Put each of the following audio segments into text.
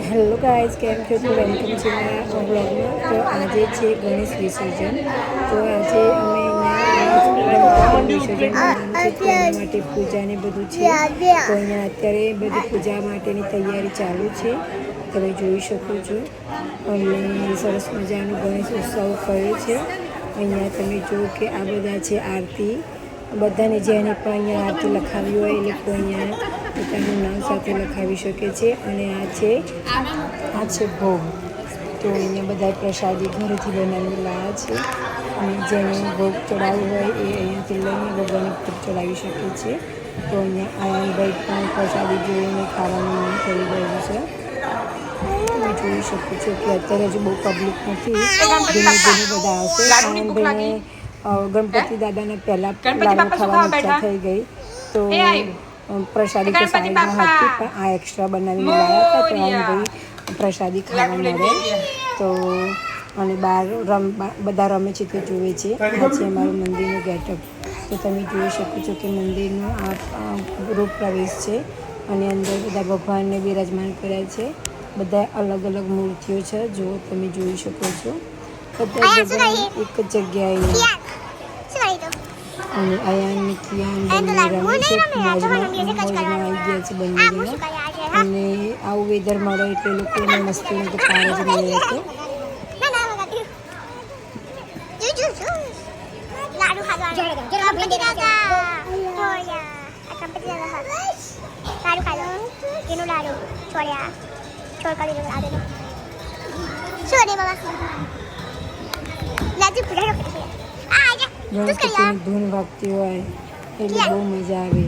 Hello guys, કેમ છો? તો વેલકમ છે મારા બ્લોગમાં. તો આજે છે ગણેશ વિસર્જન. તો આજે અમે અહીંયા વિસર્જન કરવાનું છે, તો એના માટે પૂજા ને બધું છે. તો અહીંયા અત્યારે બધી પૂજા માટેની તૈયારી ચાલુ છે, તમે જોઈ શકો છો. અને સરસ મજાનું ગણેશ ઉત્સવ કર્યો છે. અહીંયા તમે જુઓ કે આ બધા છે આરતી. બધાને જેને પણ અહીંયા આરતી લખાવી હોય એ લોકો અહીંયા પોતાનું નામ સાથે લખાવી શકે છે. અને આ છે ભોગ. તો અહીંયા બધા પ્રસાદી ઘરેથી બનાવીને લાવ્યા છે, અને જેને ભોગ ચડાવવું હોય એ અહીંયાથી લઈને ભગવાનને ભોગ ચડાવી શકે છે. તો અહીંયા આયનભાઈ પણ પ્રસાદી જોઈને ખાવાનું મન કરી ગયું છે. તમે જોઈ શકો છો કે અત્યારે હજુ બહુ પબ્લિક નથી, ધીમે ધીમે બધા આવશે. આયનભાઈને ગણપતિ દાદાને પહેલાં લાડુ ખાવાની ઈચ્છા થઈ ગઈ, તો પ્રસાદી તો સાઈડમાં હતી, પણ આ એક્સ્ટ્રા બનાવીને લાવ્યા હતા. તો આયનભાઈ પ્રસાદી ખાવા મળે. તો અને બહાર બધા રમે છે તે જુએ છે. આ છે અમારું મંદિરનું ગેટઅપ. તો તમે જોઈ શકો છો કે મંદિરનો આ ગૃહ પ્રવેશ છે, અને અંદર બધા ભગવાનને બિરાજમાન કર્યા છે. બધા અલગ અલગ મૂર્તિઓ છે, જો તમે જોઈ શકો છો. બધા ભગવાન એક જ જગ્યાએ. અને અહીંયા કિયાન બંને રમે છે, મોજમાં આવી ગયા છે બંને જણા. અને આવું વેધર મળે એટલે લોકોને મસ્તીનો તો પાર જ નહીં હતો. ગણપતિની ધૂન વાગતી હોય એટલે બહુ મજા આવે.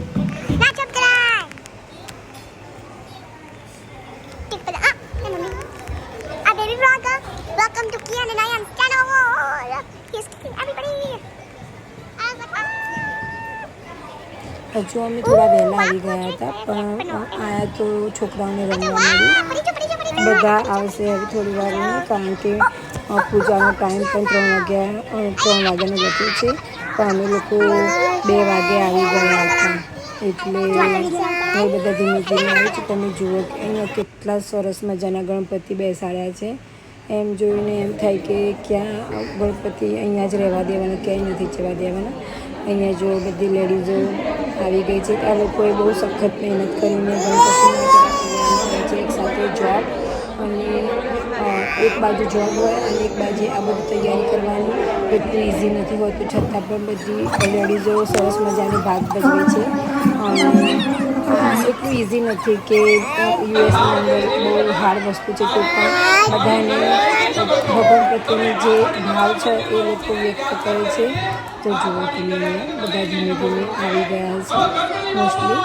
હજુ અમે થોડા વહેલા આવી ગયા હતા, પણ આયા તો છોકરાઓને રમવા મળ્યું. બધા આવશે હવે થોડી વારમાં, કારણ કે પૂજાનો ટાઈમ પણ 3 વાગ્યાનો લખ્યો છે, પણ અમે લોકો 2 વાગે આવી ગયા હતા. એટલે હવે બધા ધીમે ધીમે આવે છે. તમે જુઓ કે અહીંયા કેટલા સરસ મજાના ગણપતિ બેસાડ્યા છે. એમ જોઈને એમ થાય કે ક્યાં ગણપતિ અહીંયા જ રહેવા દેવાના, ક્યાંય નથી જવા દેવાના. અહીંયા જો બધી લેડીઝો આવી ગઈ છે. આ લોકોએ બહુ સખત મહેનત કરીને ગણપતિ છે. એક સાથે જોબ, અને એક બાજુ જોબ હોય અને એક બાજુ આ બધી તૈયારી કરવાની એટલું ઇઝી નથી હોતું, છતાં પણ બધી લેડીઝો સરસ મજાની ભાગ ભજવે છે. અને એટલું ઇઝી નથી કે યુએસની અંદર બહુ હાર્ડ વસ્તુ છે, તો પણ બધાને ભગવાન પ્રત્યેની જે ભાવ છે એ લોકો વ્યક્ત કરે છે. તો જુઓ તમે બધા ધીમે ધીમે આવી ગયા છે મોસ્ટલી.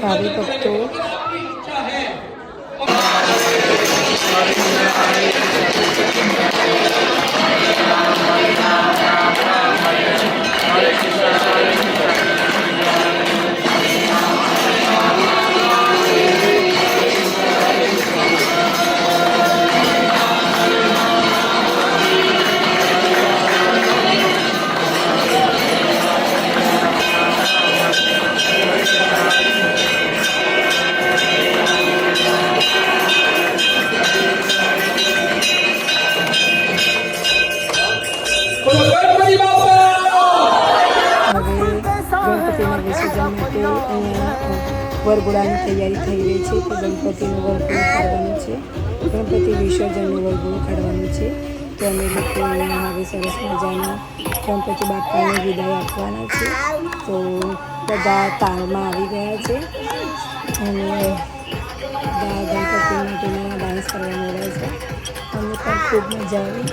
भावी भक्तों ગણપતિના વિસર્જન માટે અહીંયા વરઘોડાની તૈયારી થઈ રહી છે. તો ગણપતિનું વરઘોડું કાઢવાનું છે, ગણપતિ વિસર્જનનું વરઘોડું કાઢવાનું છે. તો અમે લોકો અહીંયા હવે સરસ મજાના ગણપતિ બાપાને વિદાય આપવાના છે. તો બધા તાળમાં આવી ગયા છે, અને બધા ગણપતિ માટેના ડાન્સ કરવા મળ્યા છે. અમને પણ ખૂબ મજા આવી.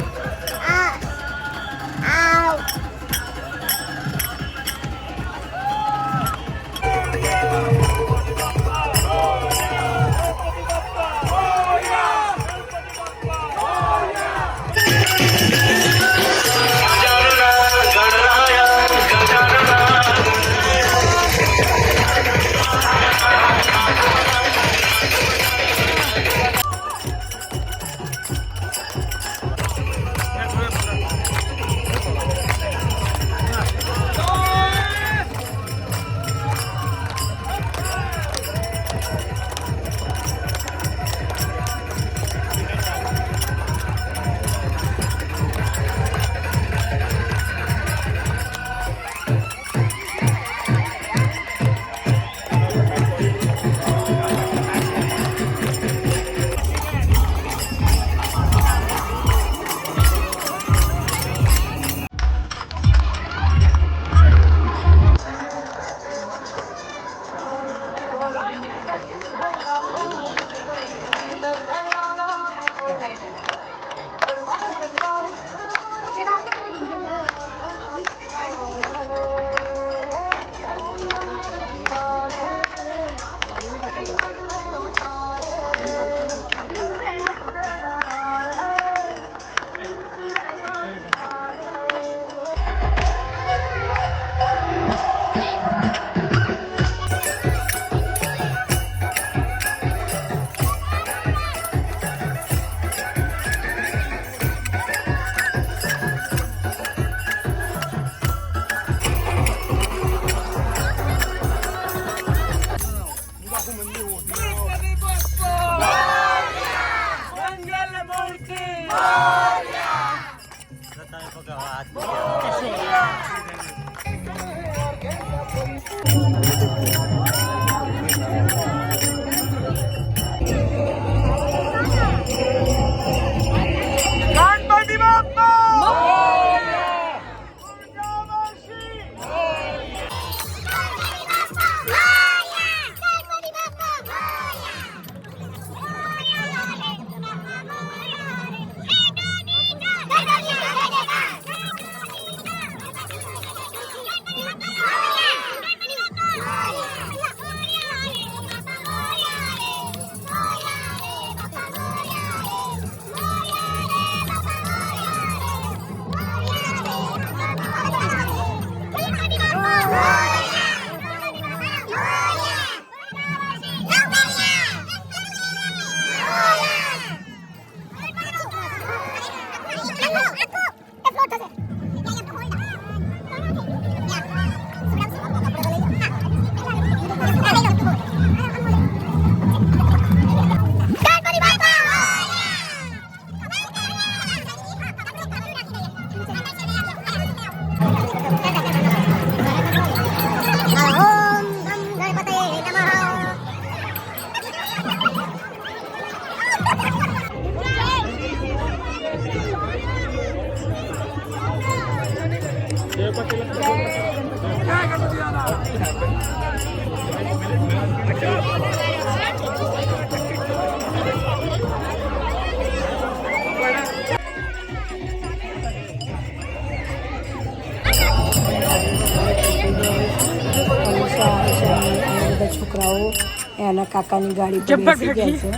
એના કાકાની ગાડી પર બેસી ગયા છે.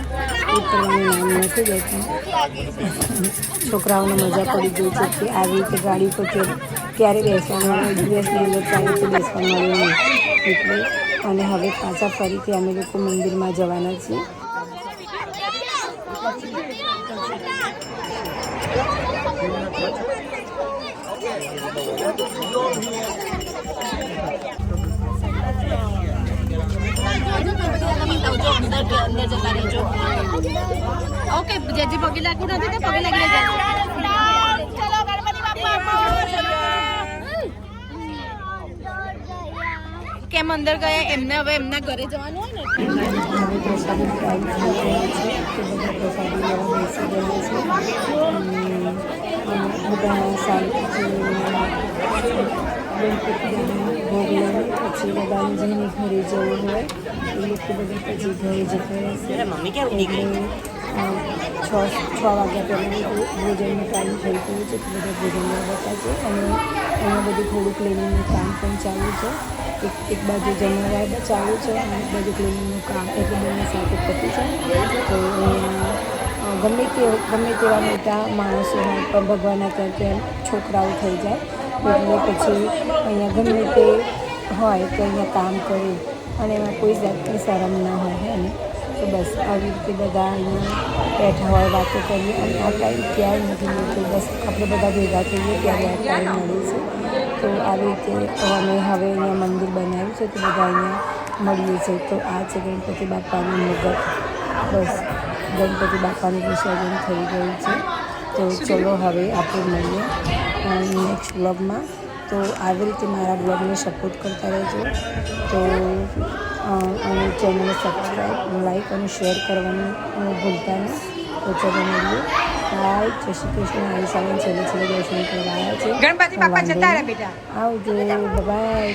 ઉતરવાનું નામ નથી દેતા. છોકરાઓને મજા પડી ગઈ છે કે આવી રીતે ગાડી પર ક્યારે બેસવાનું આવે, દિવસની અંદર ક્યારેથી બેસવા મળ્યું નહીં એટલે. અને હવે પાછા ફરીથી અમે લોકો મંદિરમાં જવાના છીએ. ઓકે જે પગે લાગવું નથી તો પગે લાગી જાય. કેમ અંદર ગયા એમને હવે એમના ઘરે જવાનું હોય ને. હવે પ્રસાદી ટાઈમ થઈ ગયો છે તો બધા પ્રસાદી લેવા બેસી ગયા છે. બધા શાંતિથી ગણપતિના ભોગ લઈને પછી બધાને જેને ઘરે જવું હોય એ લોકો બધા પછી ઘરે જતા રહેશે. એટલે 6 વાગ્યા પહેલાં ભોજનનો ટાઈમ થઈ ગયો છે તો બધા ભોજન લેવા છે. અને એમાં બધું થોડું ક્લિનિંગનું કામ પણ ચાલુ છે. એક બાજુ જમણવાર ચાલુ છે અને એક બાજુ ક્લિનિંગનું કામ એટલે બંને સાથે પતી છે. તો અહીંયા ગમે તેવા મોટા માણસો હોય પણ ભગવાનના ત્યાં છોકરાઓ થઈ જાય એટલે પછી અહીંયા ગમે તે હોય તો અહીંયા કામ કરે અને એમાં કોઈ જાતની શરમ ના હોય હે ને. તો બસ આવી રીતે બધા અહીંયા બેઠા હોય, વાતો કરીએ અને આ ટાઈમ ક્યાંય નથી મળતો. બસ આપણે બધા ભેગા થઈએ ત્યારે આ ટાઈમ મળે છે. તો આવી રીતે અમે હવે અહીંયા મંદિર બનાવ્યું છે તો બધા અહીંયા મળીએ છીએ. તો આ છે ગણપતિ બાપાનું મુગટ. બસ ગણપતિ બાપાનું વિસર્જન થઈ ગયું છે. તો ચલો હવે આપણે મળીએ નેક્સ્ટ બ્લોગમાં. તો આવી રીતે મારા બ્લોગને સપોર્ટ કરતા રહેજો. તો અને ચેનલને સબસ્ક્રાઈબ, લાઈક અને શેર કરવાનું ભૂલતા નહીં. તો ચલો મળીએ. બાય. જય શ્રી કૃષ્ણ. આવી સામે છેલ્લે દર્શન કરવા આવ્યા છે. ગણપતિ બાપા જતા રહે બેટા. આવજો. બાય.